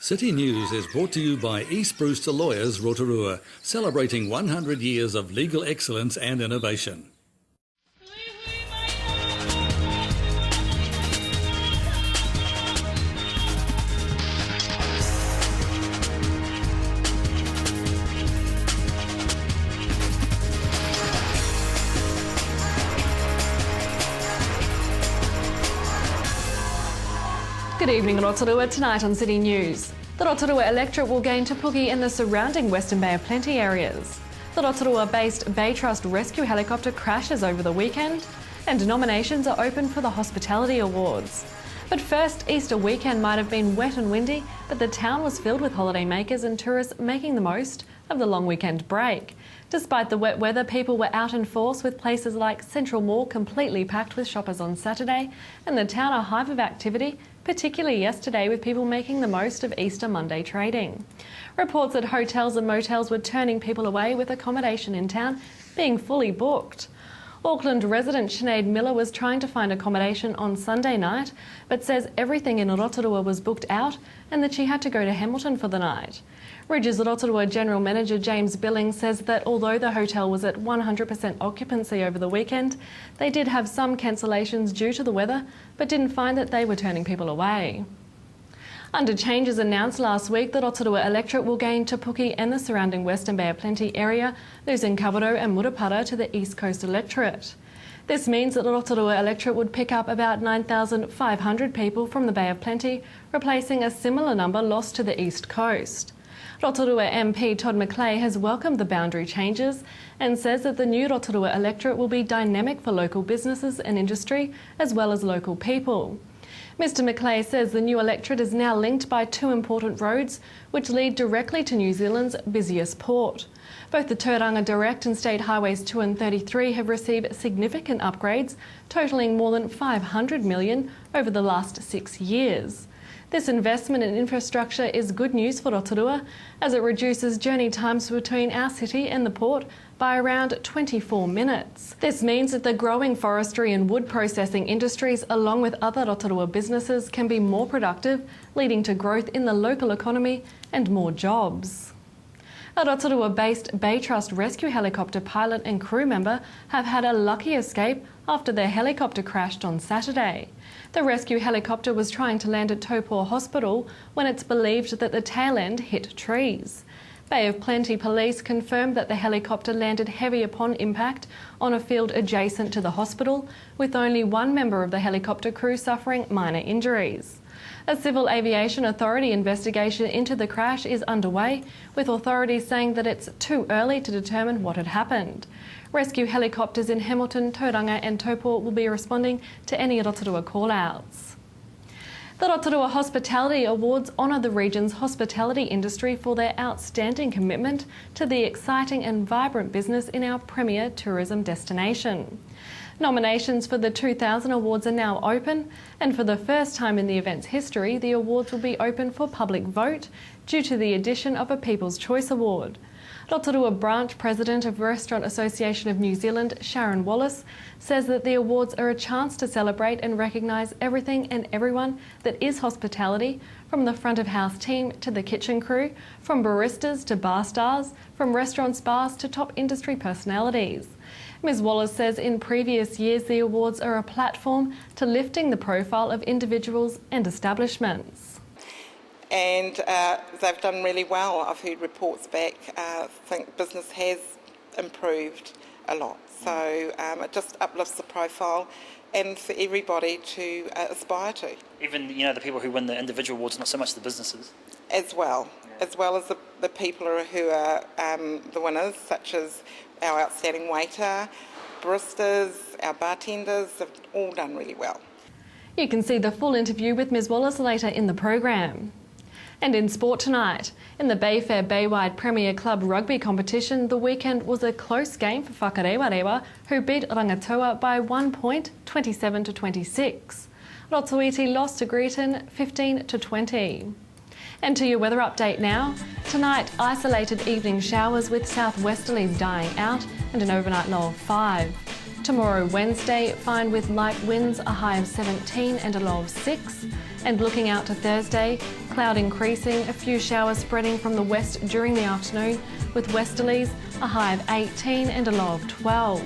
City News is brought to you by East Brewster Lawyers Rotorua, celebrating 100 years of legal excellence and innovation. Good evening, Rotorua. Tonight on City News. The Rotorua electorate will gain Te Puke and the surrounding Western Bay of Plenty areas. The Rotorua-based Bay Trust rescue helicopter crashes over the weekend, and nominations are open for the Hospitality Awards. But first, Easter weekend might have been wet and windy, but the town was filled with holidaymakers and tourists making the most of the long weekend break. Despite the wet weather, people were out in force, with places like Central Mall completely packed with shoppers on Saturday, and the town a hive of activity, particularly yesterday, with people making the most of Easter Monday trading. Reports that hotels and motels were turning people away, with accommodation in town being fully booked. Auckland resident Sinead Miller was trying to find accommodation on Sunday night, but says everything in Rotorua was booked out and that she had to go to Hamilton for the night. Ridge's Rotorua General Manager James Billings says that although the hotel was at 100% occupancy over the weekend, they did have some cancellations due to the weather, but didn't find that they were turning people away. Under changes announced last week, the Rotorua electorate will gain Te Puke and the surrounding Western Bay of Plenty area, losing Kawerau and Murupara to the East Coast electorate. This means that the Rotorua electorate would pick up about 9,500 people from the Bay of Plenty, replacing a similar number lost to the East Coast. Rotorua MP Todd McClay has welcomed the boundary changes and says that the new Rotorua electorate will be dynamic for local businesses and industry, as well as local people. Mr McClay says the new electorate is now linked by two important roads which lead directly to New Zealand's busiest port. Both the Tauranga Direct and State Highways 2 and 33 have received significant upgrades, totalling more than $500 million over the last 6 years. This investment in infrastructure is good news for Rotorua, as it reduces journey times between our city and the port by around 24 minutes. This means that the growing forestry and wood processing industries, along with other Rotorua businesses, can be more productive, leading to growth in the local economy and more jobs. A Rotorua-based Bay Trust rescue helicopter pilot and crew member have had a lucky escape after their helicopter crashed on Saturday. The rescue helicopter was trying to land at Taupō Hospital when it's believed that the tail end hit trees. Bay of Plenty police confirmed that the helicopter landed heavy upon impact on a field adjacent to the hospital, with only one member of the helicopter crew suffering minor injuries. A Civil Aviation Authority investigation into the crash is underway, with authorities saying that it's too early to determine what had happened. Rescue helicopters in Hamilton, Tauranga and Taupō will be responding to any Rotorua call-outs. The Rotorua Hospitality Awards honour the region's hospitality industry for their outstanding commitment to the exciting and vibrant business in our premier tourism destination. Nominations for the 2000 awards are now open, and for the first time in the event's history, the awards will be open for public vote due to the addition of a People's Choice Award. Rotorua Branch President of Restaurant Association of New Zealand, Sharon Wallace, says that the awards are a chance to celebrate and recognise everything and everyone that is hospitality, from the front of house team to the kitchen crew, from baristas to bar stars, from restaurant spas to top industry personalities. Ms Wallace says in previous years the awards are a platform to lifting the profile of individuals and establishments. And they've done really well. I've heard reports back. I think business has improved a lot. So it just uplifts the profile and for everybody to aspire to. Even, the people who win the individual awards, not so much the businesses. As well as the people who are the winners, such as our outstanding waiter, baristas, our bartenders, have all done really well. You can see the full interview with Ms Wallace later in the program. And in sport tonight, in the Bayfair Baywide Premier Club rugby competition, the weekend was a close game for Whakarewarewa, who beat Rangatoa by 1 point, 27-26. Rotoiti lost to Greeton 15-20. And to your weather update now. Tonight, isolated evening showers with southwesterlies dying out and an overnight low of 5. Tomorrow, Wednesday, fine with light winds, a high of 17 and a low of 6. And looking out to Thursday, Cloud increasing, a few showers spreading from the west during the afternoon, with westerlies, a high of 18 and a low of 12.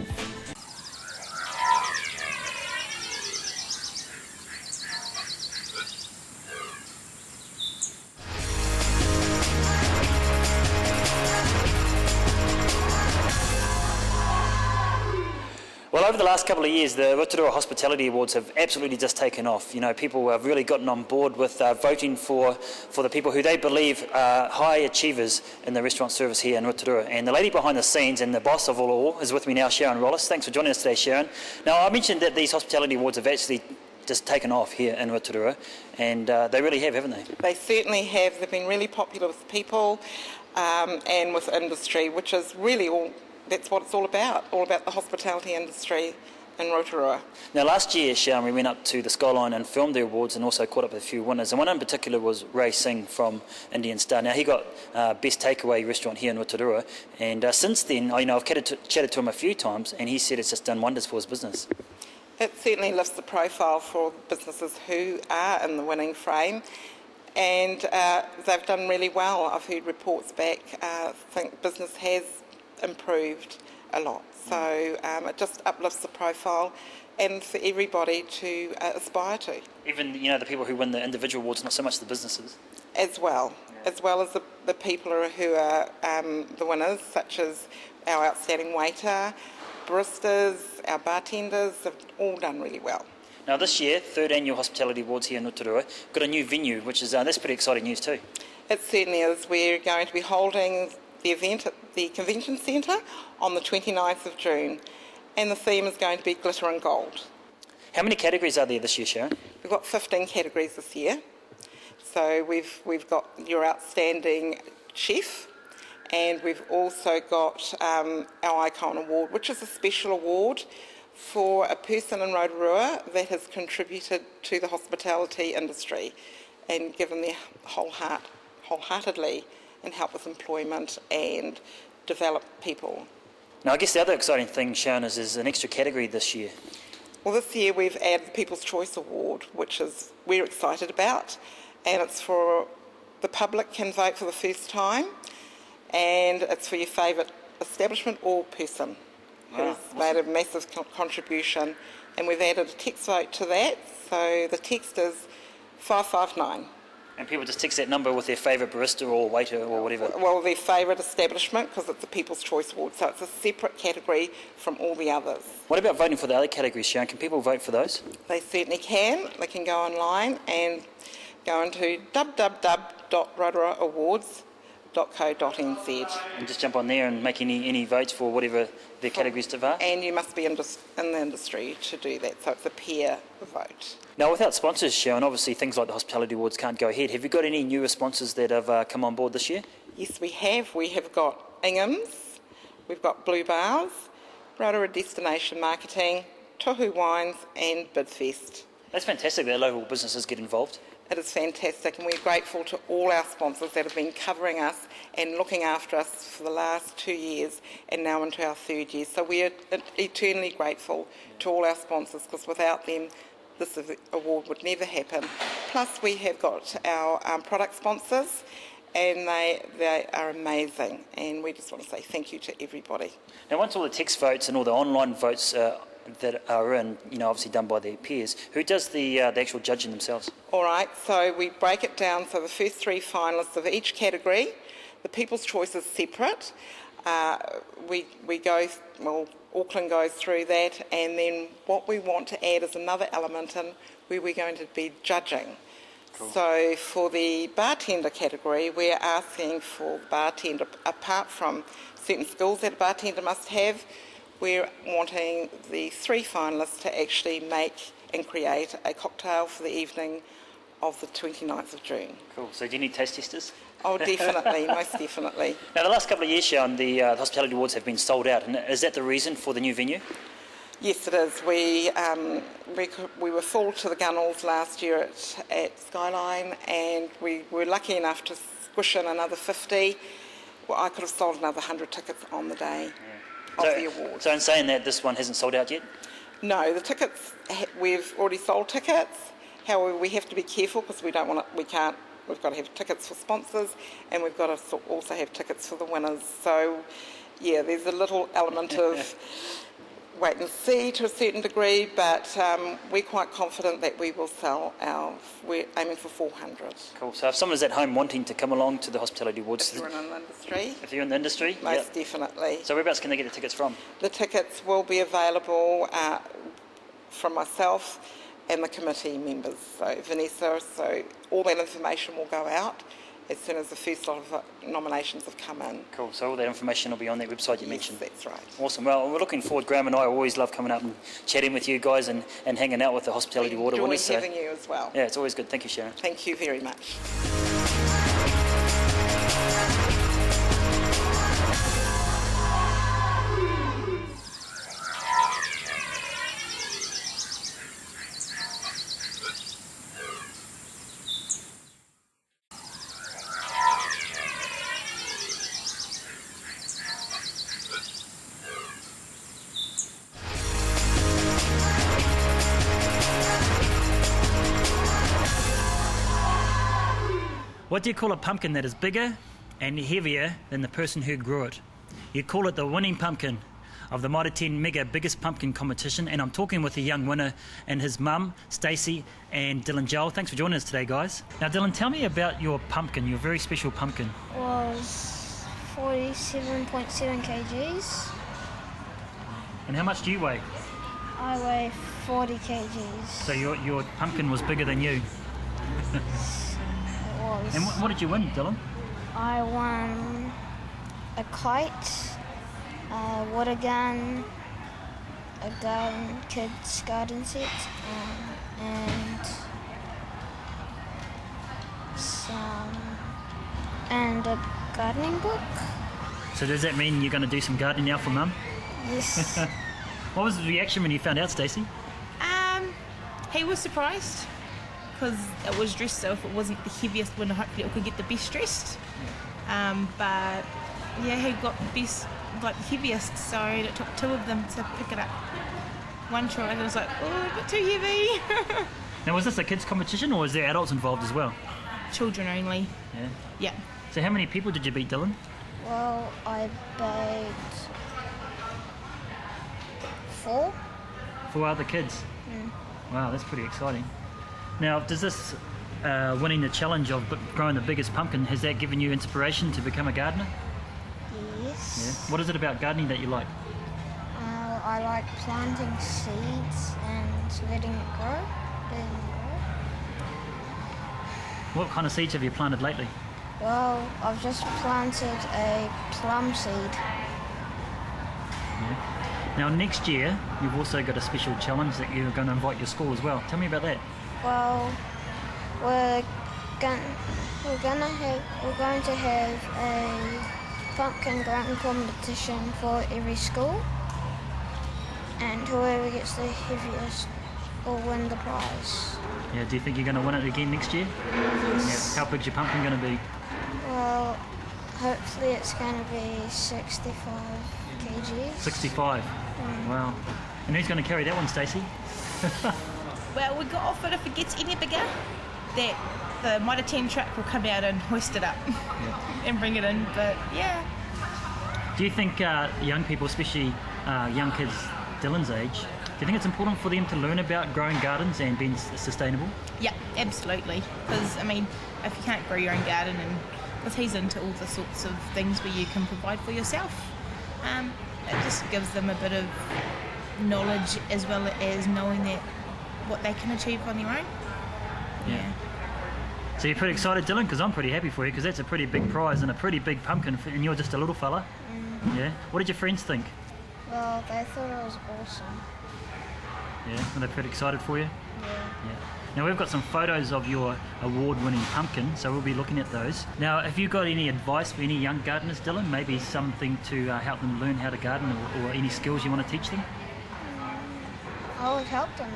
Well, over the last couple of years, the Rotorua Hospitality Awards have absolutely just taken off. You know, people have really gotten on board with voting for the people who they believe are high achievers in the restaurant service here in Rotorua. And the lady behind the scenes and the boss of all is with me now, Sharon Rollis. Thanks for joining us today, Sharon. Now, I mentioned that these hospitality awards have actually just taken off here in Rotorua, and they really have, haven't they? They certainly have. They've been really popular with people and with industry, which is really that's what it's all about the hospitality industry in Rotorua. Now, last year, Sharon, we went up to the Skyline and filmed the awards and also caught up with a few winners. And one in particular was Ray Singh from Indian Star. Now, he got Best Takeaway Restaurant here in Rotorua. And since then, I've chatted to him a few times, and he said it's just done wonders for his business. It certainly lifts the profile for businesses who are in the winning frame. And they've done really well. I've heard reports back. I think business has improved a lot. So it just uplifts the profile and for everybody to aspire to. Even, the people who win the individual awards, not so much the businesses. As well as the people who are the winners, such as our outstanding waiter, baristas, our bartenders, have all done really well. Now this year, 3rd Annual Hospitality Awards here in Rotorua, got a new venue, which is that's pretty exciting news too. It certainly is. We're going to be holding the event at the Convention Centre on the 29th of June, and the theme is going to be glitter and gold. How many categories are there this year, Sharon? We've got 15 categories this year. So we've got your outstanding chef, and we've also got our Icon Award, which is a special award for a person in Rotorua that has contributed to the hospitality industry and given their wholeheartedly and help with employment and develop people. Now, I guess the other exciting thing, Sharon, is an extra category this year. Well, this year we've added the People's Choice Award, which we're excited about, and it's for the public can vote for the first time, and it's for your favourite establishment or person who's made a massive contribution, and we've added a text vote to that, so the text is 559. And people just text that number with their favourite barista or waiter or whatever? Well, their favourite establishment, because it's the People's Choice Award, so it's a separate category from all the others. What about voting for the other categories, Sharon? Can people vote for those? They certainly can. They can go online and go into www.rotoruaawards.co.nz. And just jump on there and make any votes for whatever their categories are. And you must be in the industry to do that, so it's a peer vote. Now, without sponsors, Sharon, obviously things like the Hospitality Awards can't go ahead. Have you got any newer sponsors that have come on board this year? Yes, we have. We have got Ingham's, we've got Blue Bars, Rotorua Destination Marketing, Tohu Wines and Bidfest. That's fantastic that local businesses get involved. It is fantastic, and we're grateful to all our sponsors that have been covering us and looking after us for the last 2 years and now into our 3rd year. So we are eternally grateful to all our sponsors, because without them this award would never happen. Plus we have got our product sponsors, and they are amazing, and we just want to say thank you to everybody. Now, once all the text votes and all the online votes that are in, obviously done by their peers, who does the actual judging themselves? All right, so we break it down. So the first 3 finalists of each category, the People's Choice is separate. We go, Auckland goes through that, and then what we want to add is another element in where we're going to be judging. Cool. So for the bartender category, we're asking for the bartender, apart from certain skills that a bartender must have, we're wanting the 3 finalists to actually make and create a cocktail for the evening of the 29th of June. Cool. So do you need taste testers? Oh, definitely, most definitely. Now, the last couple of years, Sharon, the Hospitality Awards have been sold out, and is that the reason for the new venue? Yes, it is. We were full to the gunnels last year at Skyline, and we were lucky enough to squish in another 50. Well, I could have sold another 100 tickets on the day of the awards. So in saying that, this one hasn't sold out yet? No, the tickets, we've already sold tickets. However, we have to be careful because we can't we've got to have tickets for sponsors, and we've got to also have tickets for the winners. So, yeah, there's a little element of wait and see to a certain degree, but we're quite confident that we will sell we're aiming for 400. Cool. So if someone's at home wanting to come along to the Hospitality Awards... If you're in the industry. If you're in the industry? Most definitely. So whereabouts can they get the tickets from? The tickets will be available from myself and the committee members, so Vanessa, so all that information will go out as soon as the first lot of nominations have come in. Cool, so all that information will be on that website you mentioned. Yes, that's right. Awesome, well, we're looking forward. Graham and I always love coming up and chatting with you guys and hanging out with the Hospitality Award winners. Enjoy having you as well. Yeah, it's always good. Thank you, Sharon. Thank you very much. What do you call a pumpkin that is bigger and heavier than the person who grew it? You call it the winning pumpkin of the Mitre 10 Mega Biggest Pumpkin Competition, and I'm talking with a young winner and his mum, Stacey, and Dylan Joel. Thanks for joining us today, guys. Now, Dylan, tell me about your pumpkin, your very special pumpkin. Was 47.7 kgs. And how much do you weigh? I weigh 40 kgs. So your pumpkin was bigger than you. It was. And what did you win, Dylan? I won a kite, a water gun, a kids garden set, and a gardening book. So does that mean you're going to do some gardening now for Mum? Yes. What was the reaction when you found out, Stacey? He was surprised because it was dressed, so if it wasn't the heaviest one, hopefully it could get the best dressed. But yeah, he got the best, like the heaviest, so it took two of them to pick it up. One try, and I was like, oh, a bit too heavy. Now, was this a kids' competition, or was there adults involved as well? Children only. Yeah. Yeah. So how many people did you beat, Dylan? Well, I beat 4. 4 other kids? Wow, that's pretty exciting. Now, does this winning the challenge of growing the biggest pumpkin, has that given you inspiration to become a gardener? Yes. Yeah. What is it about gardening that you like? I like planting seeds and letting it grow. What kind of seeds have you planted lately? Well, I've just planted a plum seed. Yeah. Now, next year, you've also got a special challenge that you're going to invite your school as well. Tell me about that. Well, we're going to have a pumpkin growing competition for every school, and whoever gets the heaviest will win the prize. Yeah, do you think you're going to win it again next year? Yes. Yeah. How big's your pumpkin going to be? Well, hopefully it's going to be 65 kgs. 65? Wow. And who's going to carry that one, Stacey? Well, we got offered if it gets any bigger, that the Mitre 10 truck will come out and hoist it up and bring it in, but yeah. Do you think young people, especially young kids Dylan's age, do you think it's important for them to learn about growing gardens and being sustainable? Yeah, absolutely. Because, I mean, if you can't grow your own garden, and because he's into all the sorts of things where you can provide for yourself, it just gives them a bit of knowledge as well as knowing that what they can achieve on their own. Yeah. So you're pretty excited, Dylan? Because I'm pretty happy for you, because that's a pretty big prize and a pretty big pumpkin, and you're just a little fella. Yeah. What did your friends think? Well, they thought it was awesome. Yeah. Are they pretty excited for you? Yeah. Now, we've got some photos of your award-winning pumpkin, so we'll be looking at those. Now, have you got any advice for any young gardeners, Dylan? Maybe something to help them learn how to garden, or any skills you want to teach them? I would help them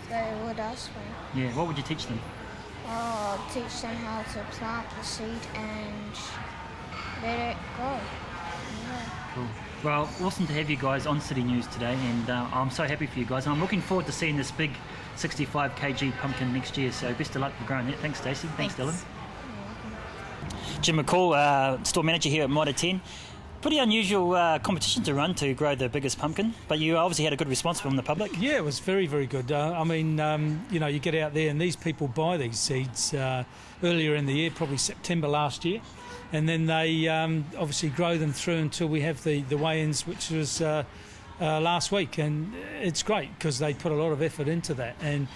if they would ask me. Yeah, what would you teach them? I'll teach them how to plant the seed and let it grow. Yeah. Cool. Well, awesome to have you guys on City News today, and I'm so happy for you guys, and I'm looking forward to seeing this big 65 kg pumpkin next year, so best of luck for growing that. Thanks, Stacey. Thanks, Dylan. Jim McCall, store manager here at Mitre 10. Pretty unusual competition to run to grow the biggest pumpkin, but you obviously had a good response from the public. Yeah, it was very, very good. You get out there and these people buy these seeds earlier in the year, probably September last year, and then they obviously grow them through until we have the weigh-ins, which was last week, and it's great because they put a lot of effort into that. And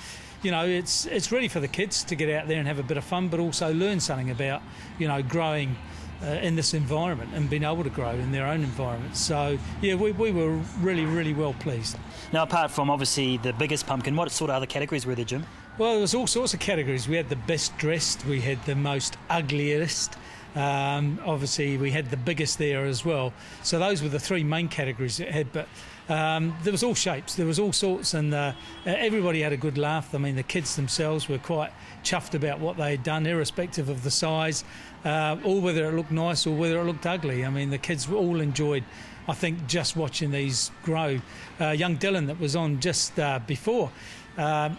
it's really for the kids to get out there and have a bit of fun, but also learn something about growing in this environment and being able to grow in their own environment. So yeah, we were really, really well pleased. Now, apart from obviously the biggest pumpkin, what sort of other categories were there, Jim? Well, there was all sorts of categories. We had the best dressed, we had the most ugliest, obviously we had the biggest there as well. So those were the three main categories it had, but there was all shapes, there was all sorts, and everybody had a good laugh. I mean, the kids themselves were quite chuffed about what they had done, irrespective of the size, or whether it looked nice or whether it looked ugly. I mean, the kids all enjoyed, I think, just watching these grow. Young Dylan that was on just before,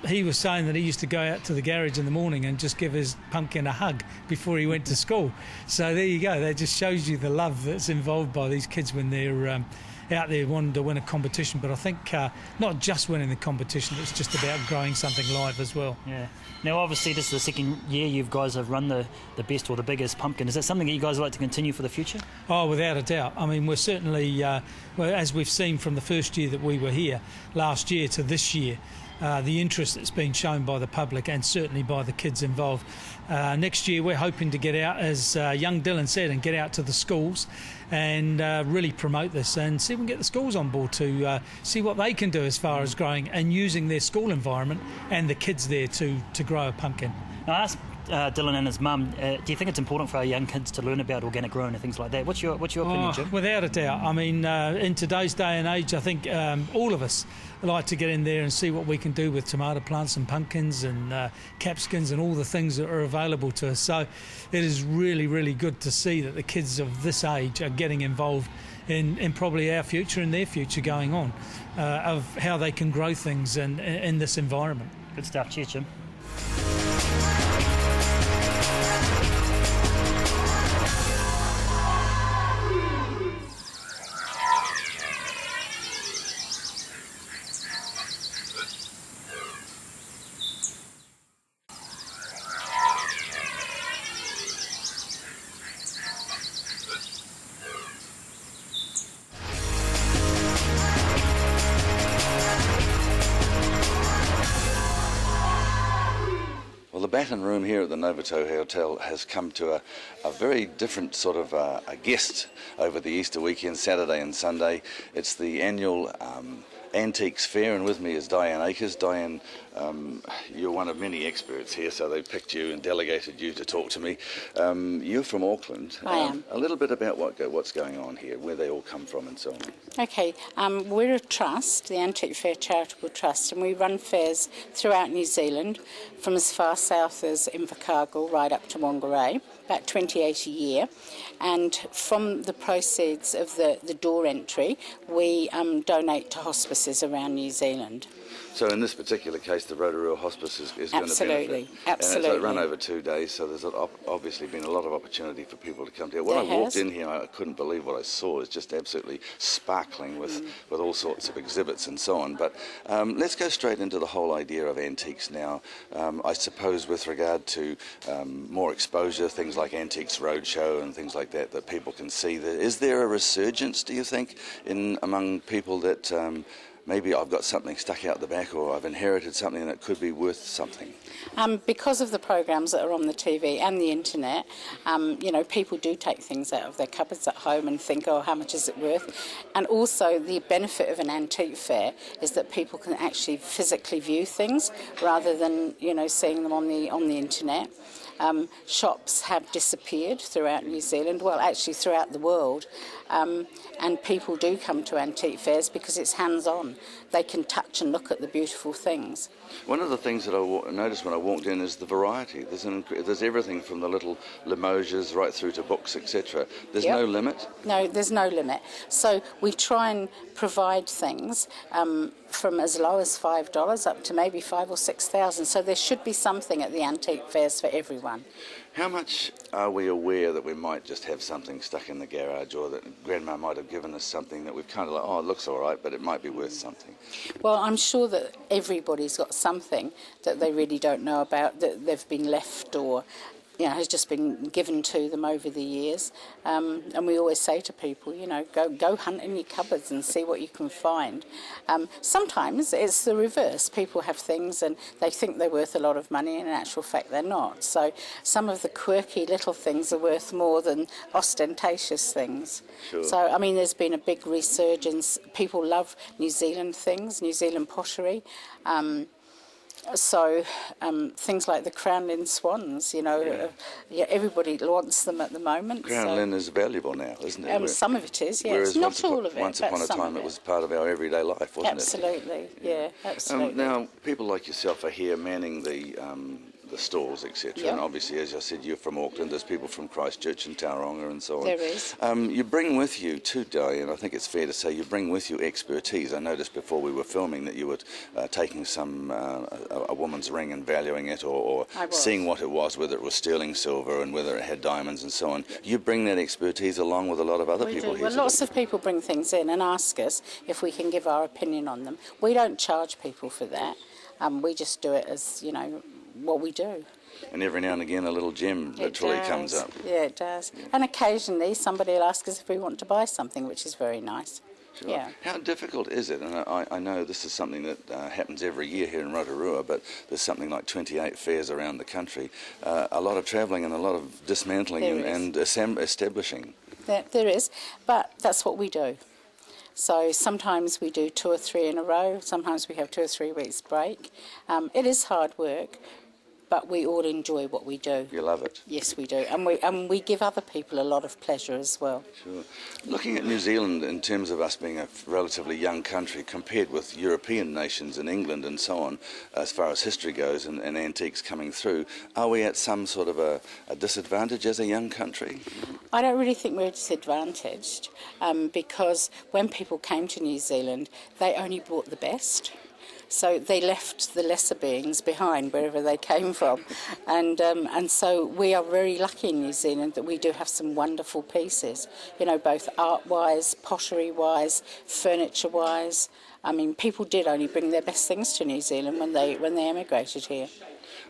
he was saying that he used to go out to the garage in the morning and just give his pumpkin a hug before he went to school. So there you go, that just shows you the love that's involved by these kids when they're out there wanting to win a competition. But I think not just winning the competition, it's just about growing something live as well. Yeah. Now, obviously, this is the second year you guys have run the best or the biggest pumpkin. Is that something that you guys would like to continue for the future? Oh, without a doubt. I mean, we're certainly, as we've seen from the first year that we were here last year to this year, the interest that's been shown by the public and certainly by the kids involved. Next year we're hoping to get out, as young Dylan said, and get out to the schools and really promote this and see if we can get the schools on board to see what they can do as far as growing and using their school environment and the kids there to grow a pumpkin. Now, I asked Dylan and his mum, do you think it's important for our young kids to learn about organic growing and things like that? What's your opinion, Jim? Without a doubt. I mean, in today's day and age, I think all of us like to get in there and see what we can do with tomato plants and pumpkins and capsicums and all the things that are available to us. So it is really, really good to see that the kids of this age are getting involved in probably our future and their future going on, of how they can grow things in this environment. Good stuff. Cheers, Jim. The Baton Room here at the Novotel Hotel has come to a very different sort of a guest over the Easter weekend, Saturday and Sunday. It's the annual Antiques Fair, and with me is Diane Akers. Diane, you're one of many experts here, so they picked you and delegated you to talk to me. You're from Auckland. I am. A little bit about what's going on here, where they all come from and so on. Okay, we're a trust, the Antique Fair Charitable Trust, and we run fairs throughout New Zealand, from as far south as Invercargill right up to Whangarei, about 28 a year. And from the proceeds of the door entry, we donate to hospices around New Zealand. So in this particular case, the Rotorua Hospice is going to benefit. Absolutely. And it's run over 2 days, so there's obviously been a lot of opportunity for people to come here. When I walked in here, I couldn't believe what I saw. It's just absolutely sparkling with all sorts of exhibits and so on. But let's go straight into the whole idea of antiques now. I suppose with regard to more exposure, things like Antiques Roadshow and things like that people can see. Is there a resurgence, do you think, among people that maybe I've got something stuck out the back, or I've inherited something that could be worth something? Because of the programs that are on the TV and the internet, people do take things out of their cupboards at home and think, oh, how much is it worth? And also the benefit of an antique fair is that people can actually physically view things rather than, seeing them on the internet. Shops have disappeared throughout New Zealand, well, actually throughout the world, and people do come to antique fairs because it's hands-on. They can touch and look at the beautiful things. One of the things that I noticed when I walked in is the variety. There's everything from the little Limoges right through to books, etc. There's no limit? No, there's no limit. So we try and provide things from as low as $5 up to maybe 5,000 or 6,000. So there should be something at the antique fairs for everyone. How much are we aware that we might just have something stuck in the garage, or that Grandma might have given us something that we've kind of like, oh, it looks all right, but it might be worth something? Well, I'm sure that everybody's got something that they really don't know about, that they've been left or has just been given to them over the years. And we always say to people, go hunt in your cupboards and see what you can find. Sometimes it's the reverse. People have things and they think they're worth a lot of money, and in actual fact they're not. So some of the quirky little things are worth more than ostentatious things. Sure. So, I mean, there's been a big resurgence. People love New Zealand things, New Zealand pottery. So things like the Crown Lynn swans, everybody wants them at the moment. Crown Lynn is valuable now, isn't it? Some of it is, yes. Whereas Not all of it, once upon a time it was part of our everyday life, wasn't absolutely, it? Yeah, absolutely. Now, people like yourself are here manning the stalls, etc. Yep. And obviously, as I said, you're from Auckland. There's people from Christchurch and Tauranga and so on. There is. You bring with you today, and I think it's fair to say you bring with you expertise. I noticed before we were filming that you were taking a woman's ring and valuing it, or seeing what it was, whether it was sterling silver and whether it had diamonds and so on. You bring that expertise along with a lot of other people here. Well, lots of people bring things in and ask us if we can give our opinion on them. We don't charge people for that. We just do it as, what we do. And every now and again a little gem literally comes up. Yeah, it does. Yeah. And occasionally somebody will ask us if we want to buy something, which is very nice. Sure. Yeah. How difficult is it? And I know this is something that happens every year here in Rotorua, but there's something like 28 fairs around the country. A lot of travelling and a lot of dismantling and establishing. There is, but that's what we do. So sometimes we do 2 or 3 in a row, sometimes we have 2 or 3 weeks break. It is hard work, but we all enjoy what we do. You love it? Yes, we do. And we give other people a lot of pleasure as well. Sure. Looking at New Zealand in terms of us being a relatively young country compared with European nations in England and so on, as far as history goes and antiques coming through, are we at some sort of a disadvantage as a young country? I don't really think we're disadvantaged because when people came to New Zealand, they only brought the best. So they left the lesser beings behind wherever they came from. And so we are very lucky in New Zealand that we do have some wonderful pieces, both art-wise, pottery-wise, furniture-wise. I mean, people did only bring their best things to New Zealand when they emigrated here.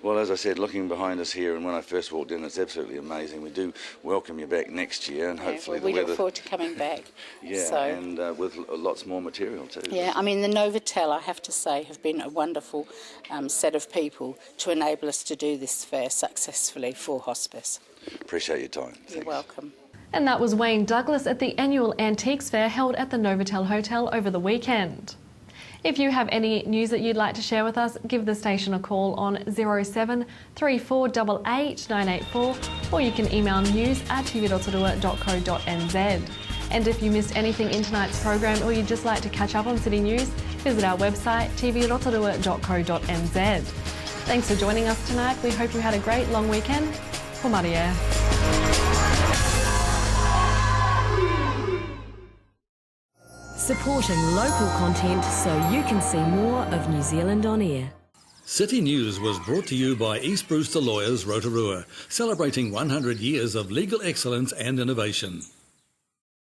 Well, as I said, looking behind us here, and when I first walked in, it's absolutely amazing. We do welcome you back next year, and hopefully we look forward to coming back. And with lots more material too. Yeah, I mean, the Novotel, I have to say, have been a wonderful set of people to enable us to do this fair successfully for hospice. Appreciate your time. You're welcome. And that was Wayne Douglas at the annual Antiques Fair held at the Novotel Hotel over the weekend. If you have any news that you'd like to share with us, give the station a call on 07 3488 984, or you can email news@tvrotorua.co.nz. And if you missed anything in tonight's program, or you'd just like to catch up on city news, visit our website tvrotorua.co.nz. Thanks for joining us tonight. We hope you had a great long weekend. Ko Maria. Supporting local content so you can see more of New Zealand on air. City News was brought to you by East Brewster Lawyers Rotorua, celebrating 100 years of legal excellence and innovation.